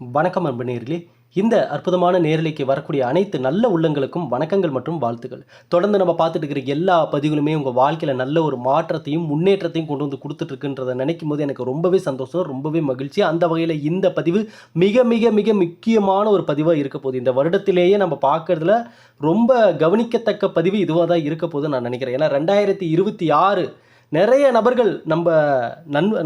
வணக்கம் அன்பு. இந்த அற்புதமான நேரலைக்கு வரக்கூடிய அனைத்து நல்ல உள்ளங்களுக்கும் வணக்கங்கள் மற்றும் வாழ்த்துக்கள். தொடர்ந்து நம்ம பார்த்துட்டு இருக்கிற எல்லா பதிவுகளுமே உங்கள் வாழ்க்கையில் நல்ல ஒரு மாற்றத்தையும் முன்னேற்றத்தையும் கொண்டு வந்து கொடுத்துட்ருக்குன்றதை நினைக்கும் போது எனக்கு ரொம்பவே சந்தோஷம், ரொம்பவே மகிழ்ச்சி. அந்த வகையில் இந்த பதிவு மிக மிக மிக முக்கியமான ஒரு பதிவாக இருக்க போகுது. இந்த வருடத்திலேயே நம்ம பார்க்குறதுல ரொம்ப கவனிக்கத்தக்க பதிவு இதுவாக தான் இருக்க போகுதுன்னு நான் நினைக்கிறேன். ஏன்னா 2026 நிறைய நபர்கள்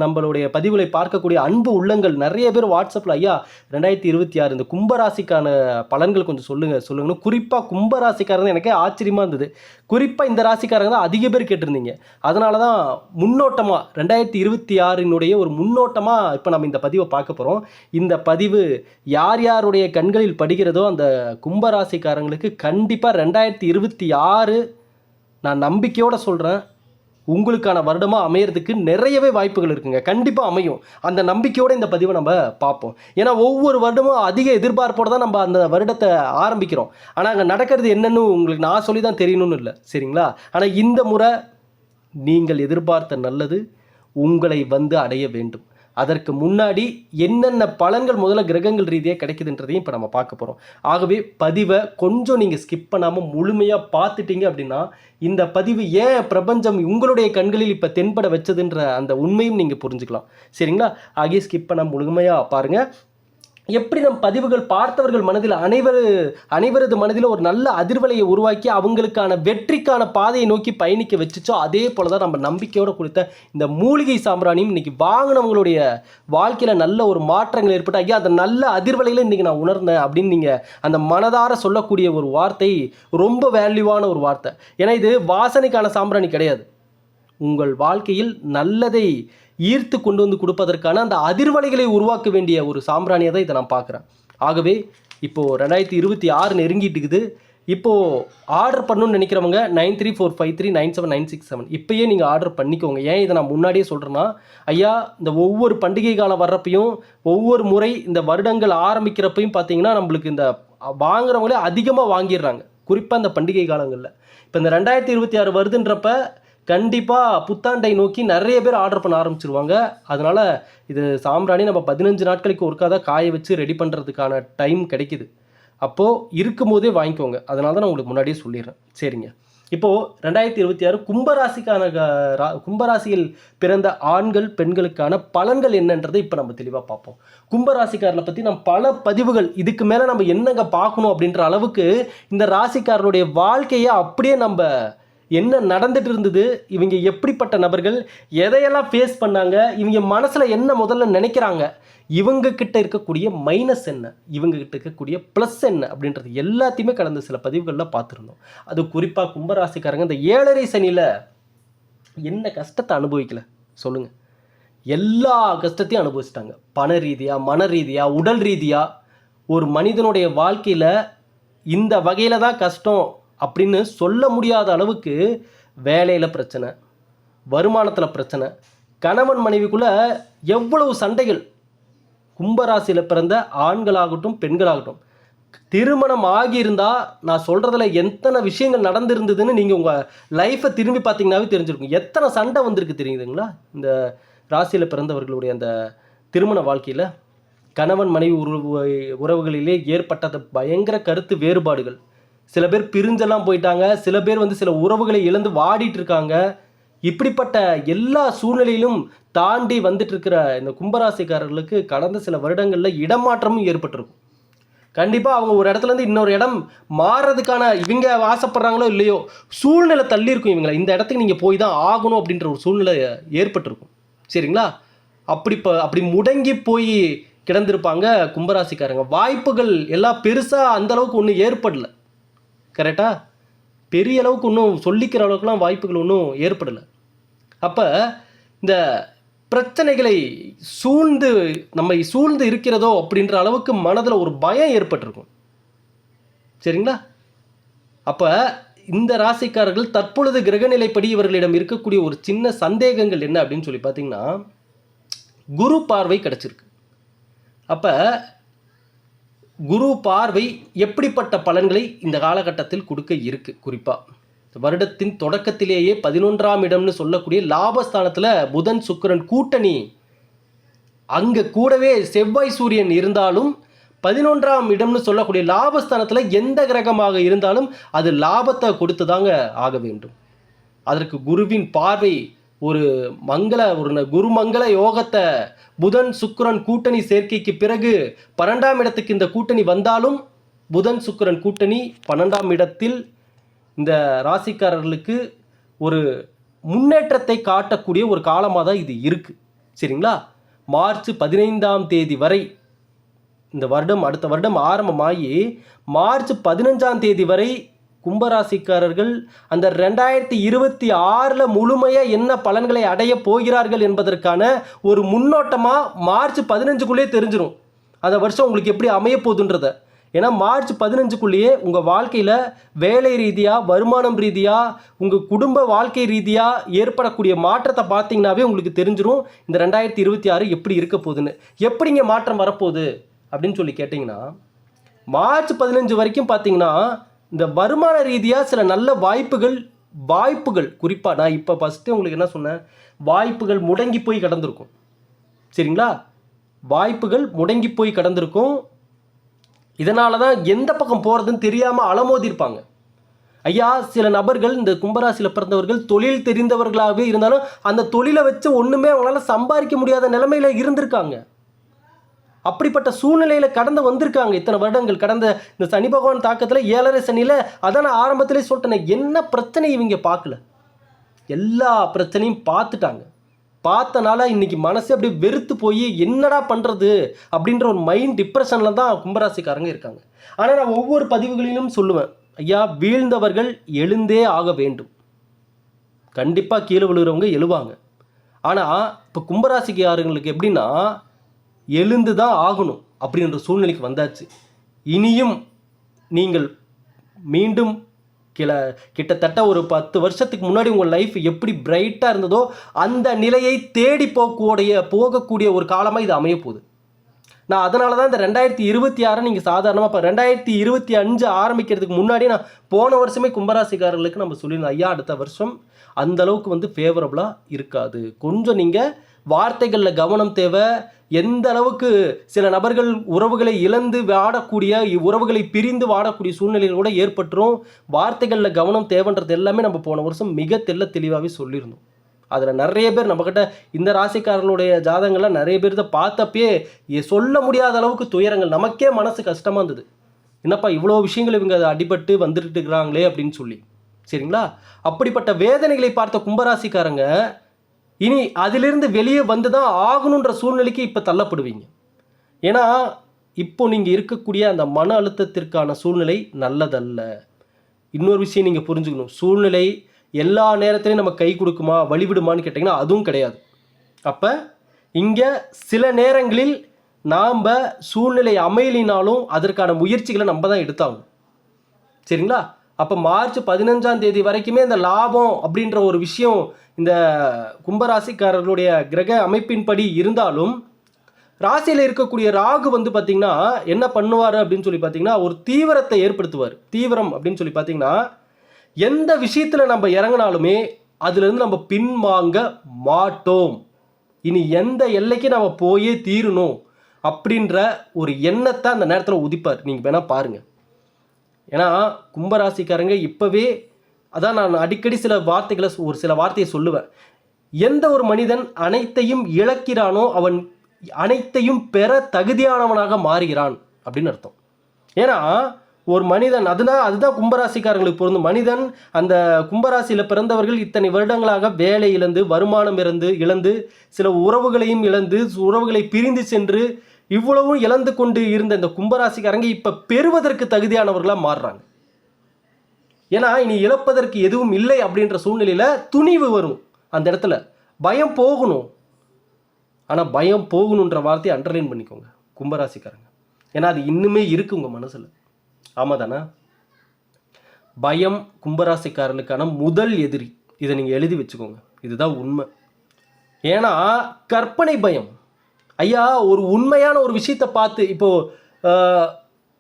நம்மளுடைய பதிவுகளை பார்க்கக்கூடிய அன்பு உள்ளங்கள் நிறைய பேர் வாட்ஸ்அப்பில் ஐயா 2026 இந்த கும்பராசிக்கான பலன்கள் கொஞ்சம் சொல்லுங்கன்னு குறிப்பாக கும்பராசிக்காரங்க எனக்கே ஆச்சரியமாக இருந்தது. குறிப்பாக இந்த ராசிக்காரங்க தான் அதிக பேர் கேட்டிருந்தீங்க. அதனால தான் முன்னோட்டமாக 2026 ஒரு முன்னோட்டமாக இப்போ நம்ம இந்த பதிவை பார்க்க போகிறோம். இந்த பதிவு யார் யாருடைய கண்களில் படுகிறதோ அந்த கும்பராசிக்காரங்களுக்கு கண்டிப்பாக 2026 நான் நம்பிக்கையோடு சொல்கிறேன் உங்களுக்கான வருடமாக அமையறதுக்கு நிறையவே வாய்ப்புகள் இருக்குங்க. கண்டிப்பாக அமையும். அந்த நம்பிக்கையோடு இந்த பதிவை நம்ம பார்ப்போம். ஏன்னா ஒவ்வொரு வருடமும் அதிக எதிர்பார்ப்போடு தான் நம்ம அந்த வருடத்தை ஆரம்பிக்கிறோம். ஆனால் அங்கே நடக்கிறது என்னன்னு உங்களுக்கு நான் சொல்லி தான் தெரியணும்னு இல்லை, சரிங்களா? ஆனால் இந்த முறை நீங்கள் எதிர்பார்த்த நல்லது உங்களை வந்து அடைய வேண்டும். அதற்கு முன்னாடி என்னென்ன பலன்கள் முதல்ல கிரகங்கள் ரீதியாக கிடைக்குதுன்றதையும் இப்போ நம்ம பார்க்க போகிறோம். ஆகவே பதிவை கொஞ்சம் நீங்கள் ஸ்கிப் பண்ணாமல் முழுமையாக பார்த்துட்டீங்க அப்படின்னா இந்த பதிவு ஏன் பிரபஞ்சம் உங்களுடைய கண்களில் இப்போ தென்பட வச்சதுன்ற அந்த உண்மையும் நீங்கள் புரிஞ்சுக்கலாம், சரிங்களா? ஆகிய ஸ்கிப் பண்ண முழுமையாக பாருங்கள். எப்படி நம் பதிவுகள் பார்த்தவர்கள் மனதில் அனைவரது மனதில் ஒரு நல்ல அதிர்வலையை உருவாக்கி அவங்களுக்கான வெற்றிக்கான பாதையை நோக்கி பயணிக்க வச்சுச்சோ அதே போல தான் நம்ம நம்பிக்கையோடு கொடுத்த இந்த மூலிகை சாம்பிராணியும் இன்றைக்கி வாங்கினவங்களுடைய வாழ்க்கையில் நல்ல ஒரு மாற்றங்கள் ஏற்பட்டு ஐயா அந்த நல்ல அதிர்வலையில் இன்றைக்கி நான் உணர்ந்தேன் அப்படின்னு நீங்கள் அந்த மனதார சொல்லக்கூடிய ஒரு வார்த்தை ரொம்ப வேல்யூவான ஒரு வார்த்தை. ஏன்னா இது வாசனைக்கான சாம்பிராணி கிடையாது. உங்கள் வாழ்க்கையில் நல்லதை ஈர்த்து கொண்டு வந்து கொடுப்பதற்கான அந்த அதிர்வலைகளை உருவாக்க வேண்டிய ஒரு சாம்பிராணியை தான் இதை நான் பார்க்குறேன். ஆகவே இப்போது 2026 நெருங்கிட்டுக்குது. இப்போது ஆர்டர் பண்ணணும்னு நினைக்கிறவங்க 9345397967 இப்போயே நீங்கள் ஆர்டர் பண்ணிக்கோங்க. ஏன் இதை நான் முன்னாடியே சொல்கிறேன்னா ஐயா இந்த ஒவ்வொரு பண்டிகை காலம் வர்றப்பையும் ஒவ்வொரு முறை இந்த வருடங்கள் ஆரம்பிக்கிறப்பையும் பார்த்தீங்கன்னா நம்மளுக்கு இந்த வாங்குறவங்களே அதிகமாக வாங்கிடுறாங்க. குறிப்பாக இந்த பண்டிகை காலங்களில் இப்போ இந்த 2026 வருதுன்றப்ப கண்டிப்பாக புத்தாண்டை நோக்கி நிறைய பேர் ஆர்டர் பண்ண ஆரம்பிச்சிருவாங்க. அதனால் இது சாம்பிராணி நம்ம 15 நாட்களுக்கு ஒருக்காக காய வச்சு ரெடி பண்ணுறதுக்கான டைம் கிடைக்கிது. அப்போது இருக்கும் போதே வாங்கிக்கோங்க. அதனால தான் நான் உங்களுக்கு முன்னாடியே சொல்லிடுறேன், சரிங்க? இப்போது 2026 கும்பராசியில் பிறந்த ஆண்கள் பெண்களுக்கான பலன்கள் என்னன்றதை இப்போ நம்ம தெளிவாக பார்ப்போம். கும்பராசிக்காரரை பற்றி நம்ம பல பதிவுகள் இதுக்கு மேலே நம்ம என்னங்க பார்க்கணும் அப்படின்ற அளவுக்கு இந்த ராசிக்காரருடைய வாழ்க்கையை அப்படியே நம்ம என்ன நடந்துட்டு இருந்தது, இவங்க எப்படிப்பட்ட நபர்கள், எதையெல்லாம் ஃபேஸ் பண்ணாங்க, இவங்க மனசில் என்ன முதல்ல நினைக்கிறாங்க, இவங்க கிட்ட இருக்கக்கூடிய மைனஸ் என்ன, இவங்க கிட்ட இருக்கக்கூடிய ப்ளஸ் என்ன அப்படின்றது எல்லாத்தையுமே கடந்த சில பதிவுகளில் பார்த்துருந்தோம். அது குறிப்பாக கும்பராசிக்காரங்க இந்த 7.5 சனியில் என்ன கஷ்டத்தை அனுபவிக்கல சொல்லுங்கள்? எல்லா கஷ்டத்தையும் அனுபவிச்சிட்டாங்க. பண ரீதியாக, மன ரீதியாக, உடல் ரீதியாக. ஒரு மனிதனுடைய வாழ்க்கையில் இந்த வகையில் தான் கஷ்டம் அப்படின்னு சொல்ல முடியாத அளவுக்கு வேலையில் பிரச்சனை, வருமானத்தில் பிரச்சனை, கணவன் மனைவிக்குள்ளே எவ்வளவு சண்டைகள். கும்பராசியில் பிறந்த ஆண்களாகட்டும் பெண்களாகட்டும் திருமணம் ஆகியிருந்தால் நான் சொல்கிறதுல எத்தனை விஷயங்கள் நடந்திருந்ததுன்னு நீங்கள் உங்கள் லைஃப்பை திரும்பி பார்த்தீங்கன்னாவே தெரிஞ்சிருக்கும். எத்தனை சண்டை வந்திருக்கு தெரியுதுங்களா இந்த ராசியில் பிறந்தவர்களுடைய அந்த திருமண வாழ்க்கையில். கணவன் மனைவி உறவுகளிலே ஏற்பட்டது பயங்கர கருத்து வேறுபாடுகள். சில பேர் பிரிஞ்செல்லாம் போயிட்டாங்க, சில பேர் சில உறவுகளை இழந்து வாடிட்டு இருக்காங்க. இப்படிப்பட்ட எல்லா சூழ்நிலையிலும் தாண்டி வந்துட்டு இருக்கிற இந்த கும்பராசிக்காரர்களுக்கு கடந்த சில வருடங்களில் இடமாற்றமும் ஏற்பட்டிருக்கும். கண்டிப்பாக அவங்க ஒரு இடத்துலேருந்து இன்னொரு இடம் மாறுறதுக்கான இவங்க ஆசைப்படுறாங்களோ இல்லையோ சூழ்நிலை தள்ளியிருக்கும் இவங்களை. இந்த இடத்துக்கு நீங்கள் போய் தான் ஆகணும் அப்படின்ற ஒரு சூழ்நிலை ஏற்பட்டிருக்கும், சரிங்களா? அப்படி முடங்கி போய் கிடந்திருப்பாங்க கும்பராசிக்காரங்க. வாய்ப்புகள் எல்லாம் பெருசாக அந்தளவுக்கு ஒன்றும் ஏற்படலை, கரெக்டாக? பெரிய அளவுக்கு ஒன்றும் சொல்லிக்கிற அளவுக்குலாம் வாய்ப்புகள் ஒன்றும் ஏற்படலை. அப்போ இந்த பிரச்சனைகளை நம்மை சூழ்ந்து இருக்கிறதோ அப்படின்ற அளவுக்கு மனதில் ஒரு பயம் ஏற்பட்டிருக்கும், சரிங்களா? அப்போ இந்த ராசிக்காரர்கள் தற்பொழுது கிரகநிலைப்படி இவர்களிடம் இருக்கக்கூடிய ஒரு சின்ன சந்தேகங்கள் என்ன அப்படின்னு சொல்லி பார்த்தீங்கன்னா குரு பார்வை கிடச்சிருக்கு. அப்போ குரு பார்வை எப்படிப்பட்ட பலன்களை இந்த காலகட்டத்தில் கொடுக்க இருக்கு? குறிப்பாக வருடத்தின் தொடக்கத்திலேயே 11ஆம் இடம்னு சொல்லக்கூடிய லாபஸ்தானத்தில் புதன் சுக்கிரன் கூட்டணி, அங்கே கூடவே செவ்வாய் சூரியன் இருந்தாலும் 11ஆம் இடம்னு சொல்லக்கூடிய லாபஸ்தானத்தில் எந்த கிரகமாக இருந்தாலும் அது லாபத்தை கொடுத்து தாங்க ஆக வேண்டும். அதற்கு குருவின் பார்வை ஒரு குருமங்கள யோகத்தை புதன் சுக்கிரன் கூட்டணி சேர்க்கைக்கு பிறகு 12ஆம் இடத்துக்கு இந்த கூட்டணி வந்தாலும் புதன் சுக்கிரன் கூட்டணி 12ஆம் இடத்தில் இந்த ராசிக்காரர்களுக்கு ஒரு முன்னேற்றத்தை காட்டக்கூடிய ஒரு காலமாக தான் இது இருக்குது. சரிங்களா? மார்ச் 15ஆம் தேதி வரை இந்த வருடம், அடுத்த வருடம் ஆரம்பமாகி மார்ச் 15ஆம் தேதி வரை கும்பராசிக்காரர்கள் அந்த 2026 முழுமையாக என்ன பலன்களை அடைய போகிறார்கள் என்பதற்கான ஒரு முன்னோட்டமாக மார்ச் 15க்குள்ளே தெரிஞ்சிடும் அந்த வருஷம் உங்களுக்கு எப்படி அமைய போகுதுன்றதை. ஏன்னா மார்ச் 15க்குள்ளேயே உங்கள் வாழ்க்கையில் வேலை ரீதியாக, வருமானம் ரீதியாக, உங்கள் குடும்ப வாழ்க்கை ரீதியாக ஏற்படக்கூடிய மாற்றத்தை பார்த்தீங்கன்னாவே உங்களுக்கு தெரிஞ்சிடும் இந்த 2026 எப்படி இருக்க போகுதுன்னு. எப்படிங்க மாற்றம் வரப்போகுது அப்படின்னு சொல்லி கேட்டிங்கன்னா, மார்ச் 15 வரைக்கும் பார்த்தீங்கன்னா இந்த வருமான ரீதியாக சில நல்ல வாய்ப்புகள் குறிப்பாக நான் இப்போ ஃபஸ்ட்டு உங்களுக்கு என்ன சொன்னேன், வாய்ப்புகள் முடங்கி போய் கடந்திருக்கும். சரிங்களா? வாய்ப்புகள் முடங்கி போய் கடந்திருக்கும். இதனால தான் எந்த பக்கம் போகிறதுன்னு தெரியாமல் அலமோதிருப்பாங்க. ஐயா, சில நபர்கள் இந்த கும்பராசியில் பிறந்தவர்கள் தொழில் தெரிந்தவர்களாகவே இருந்தாலும் அந்த தொழிலை வச்சு ஒன்றுமே அவங்களால சம்பாதிக்க முடியாத நிலைமையில் இருந்திருக்காங்க. அப்படிப்பட்ட சூழ்நிலையில் கடந்து வந்திருக்காங்க இத்தனை வருடங்கள். கடந்த இந்த சனி பகவான் தாக்கத்தில் 7.5 சனியில் அதான் நான் ஆரம்பத்திலே சொல்லிட்டேன், என்ன பிரச்சனை இவங்க பார்க்கல, எல்லா பிரச்சனையும் பார்த்துட்டாங்க. பார்த்தனால இன்னைக்கு மனசு அப்படியே வெறுத்து போய் என்னடா பண்ணுறது அப்படின்ற ஒரு மைண்ட் டிப்ரெஷனில் தான் கும்பராசிக்காரங்க இருக்காங்க. ஆனால் நான் ஒவ்வொரு பதிவுகளிலும் சொல்லுவேன், ஐயா, வீழ்ந்தவர்கள் எழுந்தே ஆக வேண்டும். கண்டிப்பாக கீழே விழுகிறவங்க எழுவாங்க. ஆனால் இப்போ கும்பராசிக்காரங்களுக்கு எப்படின்னா எழுந்து தான் ஆகணும் அப்படின்ற சூழ்நிலைக்கு வந்தாச்சு. இனியும் நீங்கள் மீண்டும் கிட்டத்தட்ட ஒரு 10 வருஷத்துக்கு முன்னாடி உங்கள் லைஃப் எப்படி பிரைட்டாக இருந்ததோ அந்த நிலையை தேடி போகக்கூடிய ஒரு காலமாக இது அமைய போகுது. நான் அதனால தான் இந்த 2026 நீங்கள் சாதாரணமாக இப்போ 2025 ஆரம்பிக்கிறதுக்கு முன்னாடி நான் போன வருஷமே கும்பராசிக்காரர்களுக்கு நம்ம சொல்லியிருந்தோம், ஐயா அடுத்த வருஷம் அந்தளவுக்கு ஃபேவரபுளாக இருக்காது, கொஞ்சம் நீங்கள் வார்த்தைகளில் கவனம் தேவை. எந்த அளவுக்கு சில நபர்கள் உறவுகளை இழந்து உறவுகளை பிரிந்து வாடக்கூடிய சூழ்நிலைகள் கூட ஏற்பட்டுரும். வார்த்தைகளில் கவனம் தேவைன்றது எல்லாமே நம்ம போன வருஷம் மிக தெளிவாகவே சொல்லியிருந்தோம். அதில் நிறைய பேர் நம்மக்கிட்ட இந்த ராசிக்காரர்களுடைய ஜாதகங்கள்லாம் நிறைய பேர் இதை பார்த்தப்பே சொல்ல முடியாத அளவுக்கு துயரங்கள், நமக்கே மனசு கஷ்டமாக இருந்தது. என்னப்பா இவ்வளோ விஷயங்கள் இவங்க அடிபட்டு வந்துட்டு இருக்கிறாங்களே அப்படின்னு சொல்லி. சரிங்களா? அப்படிப்பட்ட வேதனைகளை பார்த்த கும்பராசிக்காரங்க இனி அதிலிருந்து வெளியே வந்து தான் ஆகணுன்ற சூழ்நிலைக்கு இப்போ தள்ளப்படுவீங்க. ஏன்னா இப்போ நீங்கள் இருக்கக்கூடிய அந்த மன அழுத்தத்திற்கான சூழ்நிலை நல்லதல்ல. இன்னொரு விஷயம் நீங்கள் புரிஞ்சுக்கணும், சூழ்நிலை எல்லா நேரத்துலையும் நம்ம கை கொடுக்குமா வழிவிடுமான்னு கேட்டிங்கன்னா அதுவும் கிடையாது. அப்போ இங்கே சில நேரங்களில் நாம் சூழ்நிலை அமையலினாலும் அதற்கான முயற்சிகளை நம்ம தான் எடுத்தாகணும். சரிங்களா? அப்போ மார்ச் 15ஆம் தேதி வரைக்குமே இந்த லாபம் அப்படின்ற ஒரு விஷயம் இந்த கும்பராசிக்காரர்களுடைய கிரக அமைப்பின்படி இருந்தாலும் ராசியில் இருக்கக்கூடிய ராகு பார்த்திங்கன்னா என்ன பண்ணுவார் அப்படின்னு சொல்லி பார்த்தீங்கன்னா ஒரு தீவிரத்தை ஏற்படுத்துவார். தீவிரம் அப்படின்னு சொல்லி பார்த்தீங்கன்னா எந்த விஷயத்தில் நம்ம இறங்கினாலுமே அதுலேருந்து நம்ம பின்வாங்க மாட்டோம், இனி எந்த எல்லைக்கு நம்ம போயே தீரணும் அப்படின்ற ஒரு எண்ணத்தை அந்த நேரத்தில் உதிப்பார். நீங்கள் வேணால் பாருங்கள். ஏன்னா கும்பராசிக்காரங்க இப்போவே அதான் நான் அடிக்கடி சில வார்த்தையை சொல்லுவேன், எந்த ஒரு மனிதன் அனைத்தையும் இழக்கிறானோ அவன் அனைத்தையும் பெற தகுதியானவனாக மாறுகிறான் அப்படின்னு அர்த்தம். ஏன்னா ஒரு மனிதன் அதுதான் கும்பராசிக்காரங்களுக்கு பொருந்தும். மனிதன் அந்த கும்பராசியில் பிறந்தவர்கள் இத்தனை வருடங்களாக வேலை இழந்து, வருமானம் இழந்து, சில உறவுகளையும் இழந்து, உறவுகளை பிரிந்து சென்று இவ்வளவும் இழந்து கொண்டு இருந்த இந்த கும்பராசிக்காரங்க இப்போ பெறுவதற்கு தகுதியானவர்களாக மாறுறாங்க. ஏன்னா இனி இழப்பதற்கு எதுவும் இல்லை அப்படின்ற சூழ்நிலையில் துணிவு வரும். அந்த இடத்துல பயம் போகணும். ஆனால் பயம் போகணுன்ற வார்த்தையை அண்டர்லைன் பண்ணிக்கோங்க கும்பராசிக்காரங்க. ஏன்னா அது இன்னுமே இருக்குது உங்கள் மனசில். ஆமாம் தானே? பயம் கும்பராசிக்காரர்களுக்கான முதல் எதிரி. இதை நீங்கள் எழுதி வச்சுக்கோங்க, இதுதான் உண்மை. ஏன்னா கற்பனை பயம். ஐயா, ஒரு உண்மையான ஒரு விஷயத்தை பார்த்து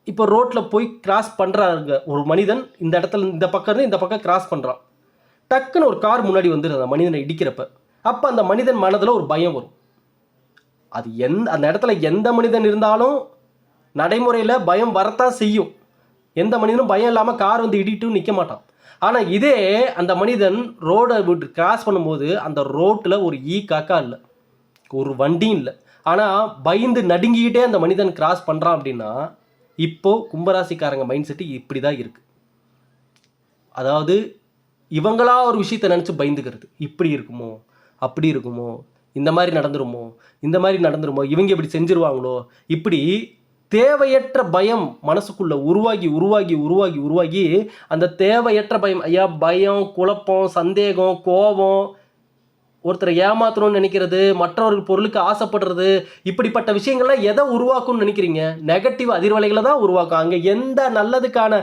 இப்போ ரோட்டில் போய் கிராஸ் பண்ணுறாங்க ஒரு மனிதன், இந்த இடத்துல இந்த பக்கம் இருந்து இந்த பக்கம் கிராஸ் பண்ணுறான். டக்குன்னு ஒரு கார் முன்னாடி வந்துடுது அந்த மனிதனை இடிக்கிறப்ப. அப்போ அந்த மனிதன் மனதில் ஒரு பயம் வரும். அது அந்த இடத்துல எந்த மனிதன் இருந்தாலும் நடைமுறையில் பயம் வரத்தான் செய்யும். எந்த மனிதனும் பயம் இல்லாமல் கார் வந்து இடிட்டும் நிற்க மாட்டான். ஆனால் இதே அந்த மனிதன் ரோடை விட்டு கிராஸ் பண்ணும்போது அந்த ரோட்டில் ஒரு காக்கா இல்லை, ஒரு வண்டியும் இல்லை. ஆனால் பயந்து நடுங்கிக்கிட்டே அந்த மனிதன் கிராஸ் பண்ணுறான் அப்படின்னா, இப்போது கும்பராசிக்காரங்க மைண்ட் செட்டு இப்படி தான் இருக்குது. அதாவது இவங்களா ஒரு விஷயத்தை நினச்சி பயந்துக்கிறது. இப்படி இருக்குமோ, அப்படி இருக்குமோ, இந்த மாதிரி நடந்துருமோ, இந்த மாதிரி நடந்துருமோ, இவங்க இப்படி செஞ்சுருவாங்களோ, இப்படி தேவையற்ற பயம் மனசுக்குள்ள உருவாகி உருவாகி உருவாகி உருவாகி அந்த தேவையற்ற பயம், ஐயா பயம், குழப்பம், சந்தேகம், கோபம், ஒருத்தரை ஏமாத்தணும்னு நினைக்கிறது, மற்றவர்கள் பொருளுக்கு ஆசைப்படுறது, இப்படிப்பட்ட விஷயங்கள்லாம் எதை உருவாக்கும்னு நினைக்கிறீங்க? நெகட்டிவ் அதிர்வலைகளை தான் உருவாக்கும். அங்கே எந்த நல்லதுக்கான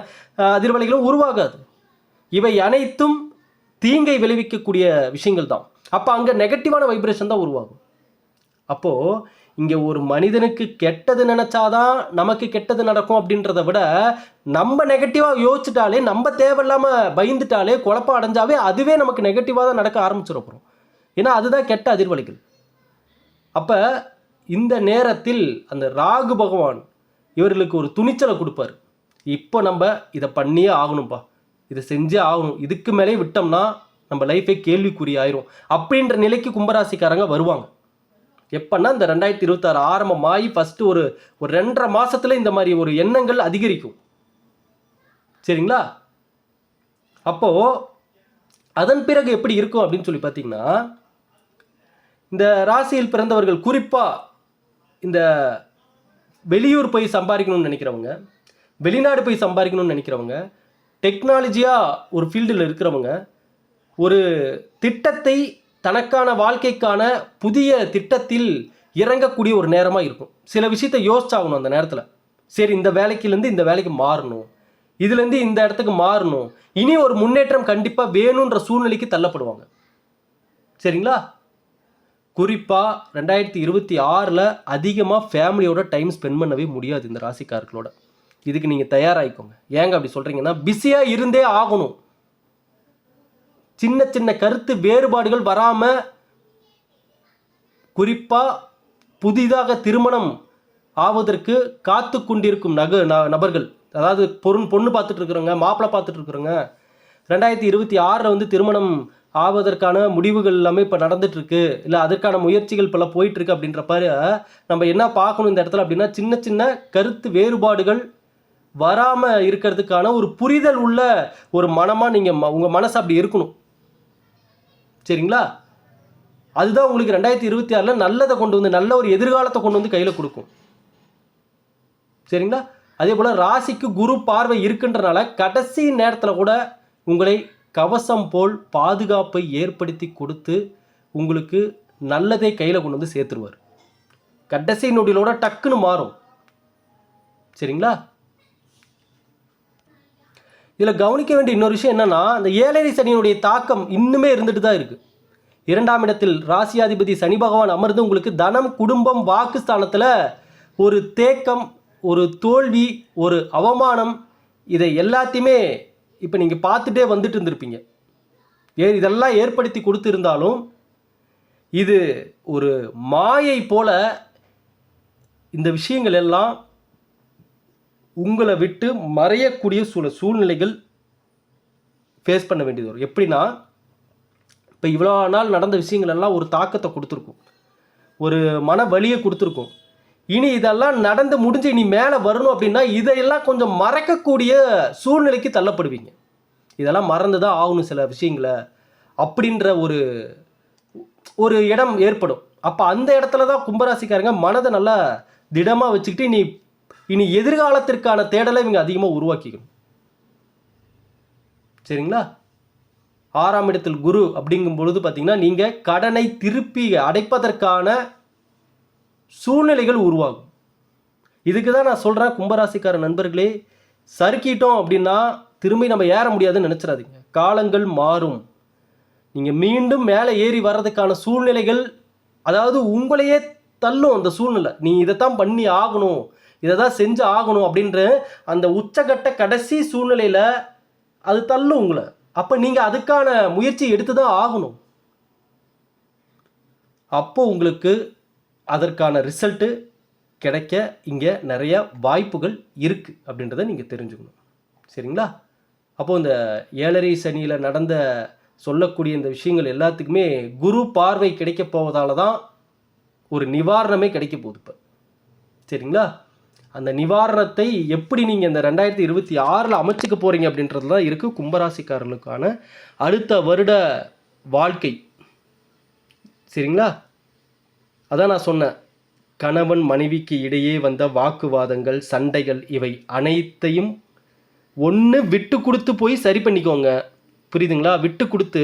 அதிர்வலைகளும் உருவாகாது. இவை அனைத்தும் தீங்கை விளைவிக்கக்கூடிய விஷயங்கள் தான். அப்போ அங்கே நெகட்டிவான வைப்ரேஷன் தான் உருவாகும். அப்போது இங்கே ஒரு மனிதனுக்கு கெட்டது நினச்சாதான் நமக்கு கெட்டது நடக்கும் அப்படின்றத விட, நம்ம நெகட்டிவாக யோசிச்சுட்டாலே, நம்ம தேவையில்லாமல் பயந்துட்டாலே, குழப்பம் அடைஞ்சாவே அதுவே நமக்கு நெகட்டிவாக தான் நடக்க ஆரம்பிச்சிடப்போம். ஏன்னா அதுதான் கெட்ட அதிர்வலைகள். அப்போ இந்த நேரத்தில் அந்த ராகு பகவான் இவர்களுக்கு ஒரு துணிச்சலை கொடுப்பார். இப்போ நம்ம இதை பண்ணியே ஆகணும்ப்பா, இதை செஞ்சே ஆகணும், இதுக்கு மேலே விட்டோம்னா நம்ம லைஃபே கேள்விக்குறி ஆயிரும் அப்படின்ற நிலைக்கு கும்பராசிக்காரங்க வருவாங்க. எப்பன்னா இந்த 2026 ஆரம்பமாகி ஃபஸ்ட்டு ஒரு 2.5 மாதத்தில் இந்த மாதிரி ஒரு எண்ணங்கள் அதிகரிக்கும். சரிங்களா? அப்போது அதன் பிறகு எப்படி இருக்கும் அப்படின்னு சொல்லி பார்த்தீங்கன்னா, இந்த ராசியில் பிறந்தவர்கள் குறிப்பாக இந்த வெளியூர் போய் சம்பாதிக்கணும்னு நினைக்கிறவங்க, வெளிநாடு போய் சம்பாதிக்கணும்னு நினைக்கிறவங்க, டெக்னாலஜியாக ஒரு ஃபீல்டில் இருக்கிறவங்க, ஒரு திட்டத்தை தனக்கான வாழ்க்கைக்கான புதிய திட்டத்தில் இறங்கக்கூடிய ஒரு நேரமாக இருக்கும். சில விஷயத்தை யோசிச்சாகணும் அந்த நேரத்தில். சரி, இந்த வேலைக்குலேருந்து இந்த வேலைக்கு மாறணும், இதுலேருந்து இந்த இடத்துக்கு மாறணும், இனி ஒரு முன்னேற்றம் கண்டிப்பாக வேணுன்ற சூழ்நிலைக்கு தள்ளப்படுவாங்க. சரிங்களா? குறிப்பாக 2026 அதிகமாக ஃபேமிலியோட டைம் ஸ்பெண்ட் பண்ணவே முடியாது இந்த ராசிக்காரர்களோட. இதுக்கு நீங்கள் தயாராகிக்கோங்க. ஏங்க அப்படி சொல்கிறீங்கன்னா, பிஸியாக இருந்தே ஆகணும். சின்ன சின்ன கருத்து வேறுபாடுகள் வராமல், குறிப்பாக புதிதாக திருமணம் ஆவதற்கு காத்து கொண்டிருக்கும் நபர்கள், அதாவது பொண்ணு பார்த்துட்டு இருக்கிறவங்க, மாப்பிள்ளை பார்த்துட்டு இருக்கிறவங்க, 2026 வந்து திருமணம் ஆவதற்கான முடிவுகள் எல்லாமே இப்போ நடந்துட்டுருக்கு, இல்லை அதற்கான முயற்சிகள் இப்போல்லாம் போயிட்டுருக்கு. அப்படின்றப்ப நம்ம என்ன பார்க்கணும் இந்த இடத்துல அப்படின்னா, சின்ன சின்ன கருத்து வேறுபாடுகள் வராமல் இருக்கிறதுக்கான ஒரு புரிதல் உள்ள ஒரு மனமாக நீங்கள் உங்கள் மனசு அப்படி இருக்கணும். சரிங்களா? அதுதான் உங்களுக்கு 2026 நல்லதை கொண்டு வந்து, நல்ல ஒரு எதிர்காலத்தை கொண்டு வந்து கையில் கொடுக்கும். சரிங்களா? அதே போல் ராசிக்கு குரு பார்வை இருக்கின்றனால கடைசி நேரத்தில் கூட உங்களை கவசம் போல் பாதுகாப்பை ஏற்படுத்தி கொடுத்து உங்களுக்கு நல்லதை கையில் கொண்டு வந்து சேர்த்துருவார். கடைசி நொடியிலோட டக்குன்னு மாறும். சரிங்களா? இதில் கவனிக்க வேண்டிய இன்னொரு விஷயம் என்னென்னா, அந்த 7ரை சனியினுடைய தாக்கம் இன்னுமே இருந்துட்டு தான் இருக்குது. 2ஆம் இடத்தில் ராசியாதிபதி சனி பகவான் அமர்ந்து உங்களுக்கு தனம், குடும்பம், வாக்குஸ்தானத்தில் ஒரு தேக்கம், ஒரு தோல்வி, ஒரு அவமானம், இதை எல்லாத்தையுமே இப்போ நீங்கள் பார்த்துட்டே வந்துட்டு இருந்திருப்பீங்க. இதெல்லாம் ஏற்படுத்தி கொடுத்துருந்தாலும் இது ஒரு மாயை போல இந்த விஷயங்கள் எல்லாம் உங்களை விட்டு மறையக்கூடிய சூழ்நிலைகள் ஃபேஸ் பண்ண வேண்டியது வரும். எப்படின்னா, இப்போ இவ்வளோ நாள் நடந்த விஷயங்கள் எல்லாம் ஒரு தாக்கத்தை கொடுத்துருக்கும், ஒரு மன வலியை கொடுத்துருக்கும். இனி இதெல்லாம் நடந்து முடிஞ்சு இனி மேலே வரணும் அப்படின்னா இதையெல்லாம் கொஞ்சம் மறக்கக்கூடிய சூழ்நிலைக்கு தள்ளப்படுவீங்க. இதெல்லாம் மறந்து தான் ஆகணும் சில விஷயங்களை அப்படின்ற ஒரு இடம் ஏற்படும். அப்போ அந்த இடத்துல தான் கும்பராசிக்காரங்க மனதை நல்லா திடமாக வச்சுக்கிட்டு இனி எதிர்காலத்திற்கான தேடலை இவங்க அதிகமாக உருவாக்கிக்கணும். சரிங்களா? 6ஆம் இடத்தில் குரு அப்படிங்கும் பொழுது பார்த்தீங்கன்னா, நீங்கள் கடனை திருப்பி அடைப்பதற்கான சூழ்நிலைகள் உருவாகும். இதுக்கு தான் நான் சொல்கிறேன், கும்பராசிக்கார நண்பர்களே, சறுக்கிட்டோம் அப்படின்னா திரும்பி நம்ம ஏற முடியாதுன்னு நினச்சிடாதீங்க. காலங்கள் மாறும். நீங்கள் மீண்டும் மேலே ஏறி வர்றதுக்கான சூழ்நிலைகள், அதாவது உங்களையே தள்ளும் அந்த சூழ்நிலை. நீ இதைத்தான் பண்ணி ஆகணும், இதை தான் செஞ்சு ஆகணும் அப்படின்ற அந்த உச்சகட்ட கடைசி சூழ்நிலையில் அது தள்ளும் உங்களை. அப்போ நீங்கள் அதுக்கான முயற்சி எடுத்து தான் ஆகணும். அப்போ உங்களுக்கு அதற்கான ரிசல்ட்டு கிடைக்க இங்கே நிறைய வாய்ப்புகள் இருக்குது அப்படின்றத நீங்கள் தெரிஞ்சுக்கணும். சரிங்களா? அப்போது இந்த 7.5 சனியில் நடந்த சொல்லக்கூடிய இந்த விஷயங்கள் எல்லாத்துக்குமே குரு பார்வை கிடைக்க போவதால தான் ஒரு நிவாரணமே கிடைக்க போகுது இப்போ. சரிங்களா? அந்த நிவாரணத்தை எப்படி நீங்கள் இந்த 2026 அமைச்சிக்க போகிறீங்க அப்படின்றது தான் இருக்குது கும்பராசிக்காரர்களுக்கான அடுத்த வருட வாழ்க்கை. சரிங்களா? அதான் நான் சொன்னேன், கணவன் மனைவிக்கு இடையே வந்த வாக்குவாதங்கள், சண்டைகள் இவை அனைத்தையும் ஒன்று விட்டு கொடுத்து போய் சரி பண்ணிக்கோங்க. புரியுதுங்களா? விட்டு கொடுத்து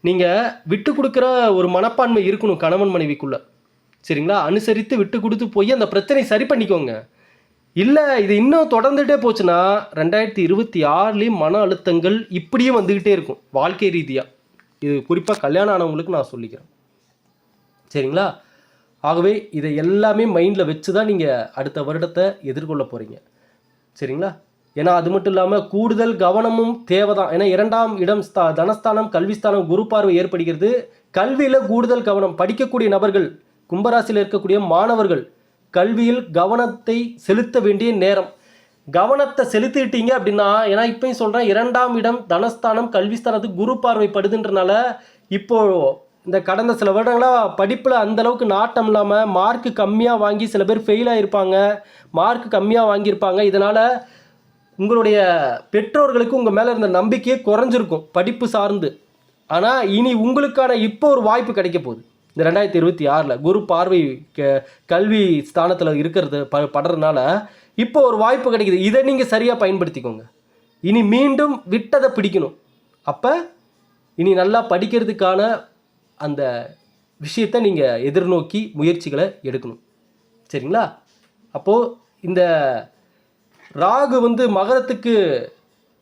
நீங்கள் விட்டு கொடுக்குற ஒரு மனப்பான்மை இருக்கணும் கணவன் மனைவிக்குள்ளே. சரிங்களா? அனுசரித்து விட்டு கொடுத்து போய் அந்த பிரச்சனை சரி பண்ணிக்கோங்க. இல்லை இது இன்னும் தொடர்ந்துகிட்டே போச்சுன்னா 2026 மன அழுத்தங்கள் இப்படியே வந்துக்கிட்டே இருக்கும் வாழ்க்கை ரீதியாக. இது குறிப்பாக கல்யாணம் ஆனவங்களுக்கு நான் சொல்லிக்கிறேன். சரிங்களா? ஆகவே இதை எல்லாமே மைண்டில் வச்சு தான் நீங்கள் அடுத்த வருடத்தை எதிர்கொள்ள போகிறீங்க. சரிங்களா? ஏன்னா அது மட்டும் இல்லாமல் கூடுதல் கவனமும் தேவை தான். ஏன்னா 2ஆம் இடம் தனஸ்தானம், கல்விஸ்தானம், குரு பார்வை ஏற்படுகிறது. கல்வியில் கூடுதல் கவனம். படிக்கக்கூடிய நபர்கள், கும்பராசியில் இருக்கக்கூடிய மாணவர்கள் கல்வியில் கவனத்தை செலுத்த வேண்டிய நேரம். கவனத்தை செலுத்திட்டீங்க அப்படின்னா, ஏன்னா இப்பயும் சொல்கிறேன், 2ஆம் இடம் தனஸ்தானம், கல்விஸ்தானத்துக்கு குரு பார்வை படுதுன்றனால இப்போது இந்த கடந்த சில வருடங்களாக படிப்பில் அந்தளவுக்கு நாட்டம் இல்லாமல் மார்க்கு கம்மியாக வாங்கி சில பேர் ஃபெயில் ஆகிருப்பாங்க, மார்க் கம்மியாக வாங்கியிருப்பாங்க. இதனால் உங்களுடைய பெற்றோர்களுக்கு உங்கள் மேலே இருந்த நம்பிக்கையே குறைஞ்சிருக்கும் படிப்பு சார்ந்து. ஆனால் இனி உங்களுக்கான இப்போ ஒரு வாய்ப்பு கிடைக்க போகுது. இந்த 2026 குரு பார்வை கல்வி ஸ்தானத்தில் இருக்கிறது படுறதுனால இப்போ ஒரு வாய்ப்பு கிடைக்குது. இதை நீங்கள் சரியாக பயன்படுத்திக்கோங்க. இனி மீண்டும் விட்டதை பிடிக்கணும். அப்போ இனி நல்லா படிக்கிறதுக்கான அந்த விஷயத்தை நீங்கள் எதிர்நோக்கி முயற்சிகளை எடுக்கணும். சரிங்களா? அப்போது இந்த ராகு மகரத்துக்கு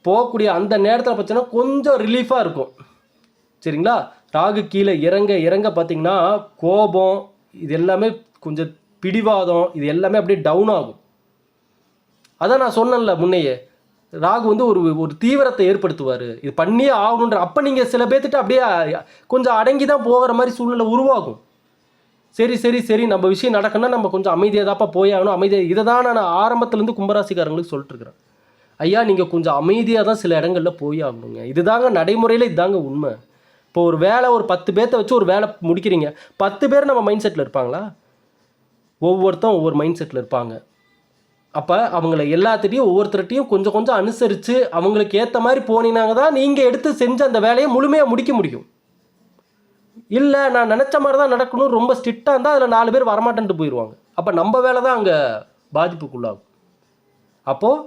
போகக்கூடிய அந்த நேரத்தில் பார்த்தீங்கன்னா கொஞ்சம் ரிலீஃபாக இருக்கும். சரிங்களா? ராகு கீழே இறங்க இறங்க பார்த்தீங்கன்னா கோபம் இது எல்லாமே கொஞ்சம் பிடிவாதம் இது எல்லாமே அப்படியே டவுன் ஆகும். அதான் நான் சொன்னேன்ல முன்னையே, ராகு ஒரு தீவிரத்தை ஏற்படுத்துவார். இது பண்ணியே ஆகணுன்ற அப்போ நீங்கள் சில பேர்த்துட்டு அப்படியே கொஞ்சம் அடங்கி தான் போகிற மாதிரி சூழ்நிலை உருவாகும். சரி சரி சரி நம்ம விஷயம் நடக்கணும்னா நம்ம கொஞ்சம் அமைதியாக தான்ப்பா போயாகணும், அமைதியாக. இதை தான் நான் ஆரம்பத்துலேருந்து கும்பராசிக்காரங்களுக்கு சொல்லிட்டு இருக்கிறேன். ஐயா நீங்கள் கொஞ்சம் அமைதியாக தான் சில இடங்களில் போய் ஆகணுங்க. இதுதாங்க நடைமுறையில், இதுதாங்க உண்மை. இப்போ ஒரு வேலை ஒரு 10 பேர்த்த வச்சு ஒரு வேலை முடிக்கிறீங்க. 10 பேர் நம்ம மைண்ட் செட்டில் இருப்பாங்களா? ஒவ்வொருத்தரும் ஒவ்வொரு மைண்ட் செட்டில் இருப்பாங்க. அப்போ அவங்கள எல்லாத்திட்டையும் ஒவ்வொருத்தர்கிட்டையும் கொஞ்சம் கொஞ்சம் அனுசரித்து அவங்களுக்கு ஏற்ற மாதிரி போனீங்கன்னா தான் நீங்கள் எடுத்து செஞ்ச அந்த வேலையை முழுமையாக முடிக்க முடியும். இல்லை நான் நினச்ச மாதிரி தான் நடக்கணும் ரொம்ப ஸ்ட்ரிக்டாக இருந்தால் அதில் 4 பேர் வரமாட்டேன்ட்டு போயிடுவாங்க. அப்போ நம்ம வேலை தான் அங்கே பாதிப்புக்குள்ளாகும். அப்போது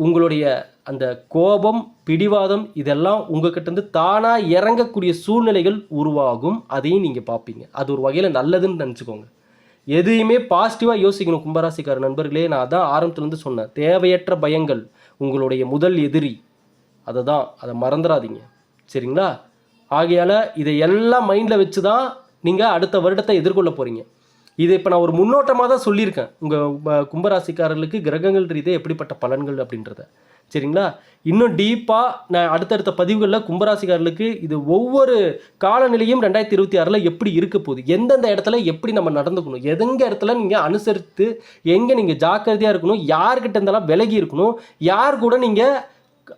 உங்களுடைய அந்த கோபம் பிடிவாதம் இதெல்லாம் உங்கள்கிட்டருந்து தானாக இறங்கக்கூடிய சூழ்நிலைகள் உருவாகும். அதையும் நீங்கள் பார்ப்பீங்க. அது ஒரு வகையில் நல்லதுன்னு நினச்சிக்கோங்க. எதையுமே பாசிட்டிவாக யோசிக்கணும் கும்பராசிக்கார நண்பர்களே. நான் அதான் ஆரம்பத்துலேருந்து சொன்னேன், தேவையற்ற பயங்கள் உங்களுடைய முதல் எதிரி. அதை மறந்துடாதீங்க. சரிங்களா? ஆகையால் இதை எல்லாம் மைண்டில் வச்சு தான் நீங்கள் அடுத்த வருடத்தை எதிர்கொள்ள போகிறீங்க. இதை இப்போ நான் ஒரு முன்னோட்டமாக தான் சொல்லியிருக்கேன் உங்கள் கும்பராசிக்காரர்களுக்கு கிரகங்கள் ரீதியாக எப்படிப்பட்ட பலன்கள் அப்படின்றத. சரிங்களா? இன்னும் டீப்பாக நான் அடுத்தடுத்த பதிவுகளில் கும்பராசிக்காரர்களுக்கு இது ஒவ்வொரு காலநிலையும் 2026 எப்படி இருக்க போகுது, எந்தெந்த இடத்துல எப்படி நம்ம நடந்துக்கணும், எதெங்க இடத்துல நீங்கள் அனுசரித்து எங்கே நீங்கள் ஜாக்கிரதையாக இருக்கணும், யார்கிட்ட இருந்தாலும் விலகி இருக்கணும், யார் கூட நீங்கள்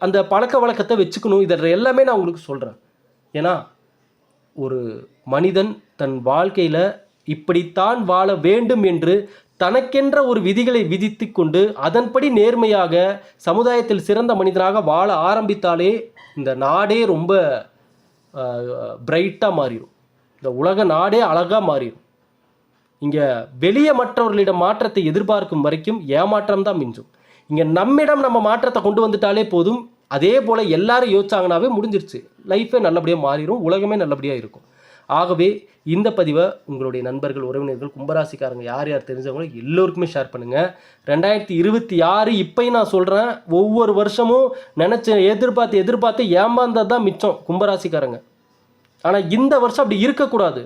அந்த பழக்க வழக்கத்தை வச்சுக்கணும், இதில் எல்லாமே நான் உங்களுக்கு சொல்கிறேன். ஏன்னா ஒரு மனிதன் தன் வாழ்க்கையில் இப்படித்தான் வாழ வேண்டும் என்று தனக்கென்ற ஒரு விதிகளை விதித்து கொண்டு அதன்படி நேர்மையாக சமுதாயத்தில் சிறந்த மனிதனாக வாழ ஆரம்பித்தாலே இந்த நாடே ரொம்ப பிரைட்டாக மாறிடும். இந்த உலக நாடே அழகாக மாறிடும். இங்கே வெளியே மற்றவர்களிடம் மாற்றத்தை எதிர்பார்க்கும் வரைக்கும் ஏமாற்றம் தான் மிஞ்சும். இங்கே நம்மிடம் நம்ம மாற்றத்தை கொண்டு வந்துட்டாலே போதும். அதே போல் எல்லாரும் யோசிச்சாங்கனாவே முடிஞ்சிருச்சு. லைஃபே நல்லபடியாக மாறிடும், உலகமே நல்லபடியாக இருக்கும். ஆகவே இந்த பதிவை உங்களுடைய நண்பர்கள், உறவினர்கள், கும்பராசிக்காரங்க யார் யார் தெரிஞ்சவங்களோ எல்லோருக்குமே ஷேர் பண்ணுங்கள். 2026 இப்போயும் நான் சொல்கிறேன், ஒவ்வொரு வருஷமும் எதிர்பார்த்து ஏமாந்தது தான் மிச்சம் கும்பராசிக்காரங்க. ஆனால் இந்த வருஷம் அப்படி இருக்கக்கூடாது.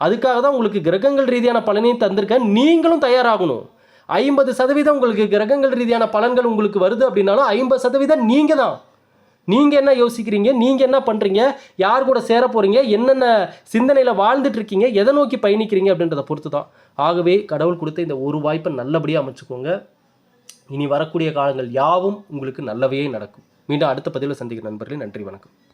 அதுக்காக தான் உங்களுக்கு கிரகங்கள் ரீதியான பலனையும் தந்திருக்கேன். நீங்களும் தயாராகணும். 50% உங்களுக்கு கிரகங்கள் ரீதியான பலன்கள் உங்களுக்கு வருது அப்படின்னாலும் 50% நீங்கள் தான். நீங்கள் என்ன யோசிக்கிறீங்க, நீங்கள் என்ன பண்ணுறீங்க, யார் கூட சேர போகிறீங்க, என்னென்ன சிந்தனையில் வாழ்ந்துட்டு இருக்கீங்க, எதை நோக்கி பயணிக்கிறீங்க அப்படின்றத பொறுத்து தான். ஆகவே கடவுள் கொடுத்த இந்த ஒரு வாய்ப்பை நல்லபடியாக அமைச்சுக்கோங்க. இனி வரக்கூடிய காலங்கள் யாவும் உங்களுக்கு நல்லவையே நடக்கும். மீண்டும் அடுத்த பதிவில் சந்திக்கிற நண்பர்களே, நன்றி, வணக்கம்.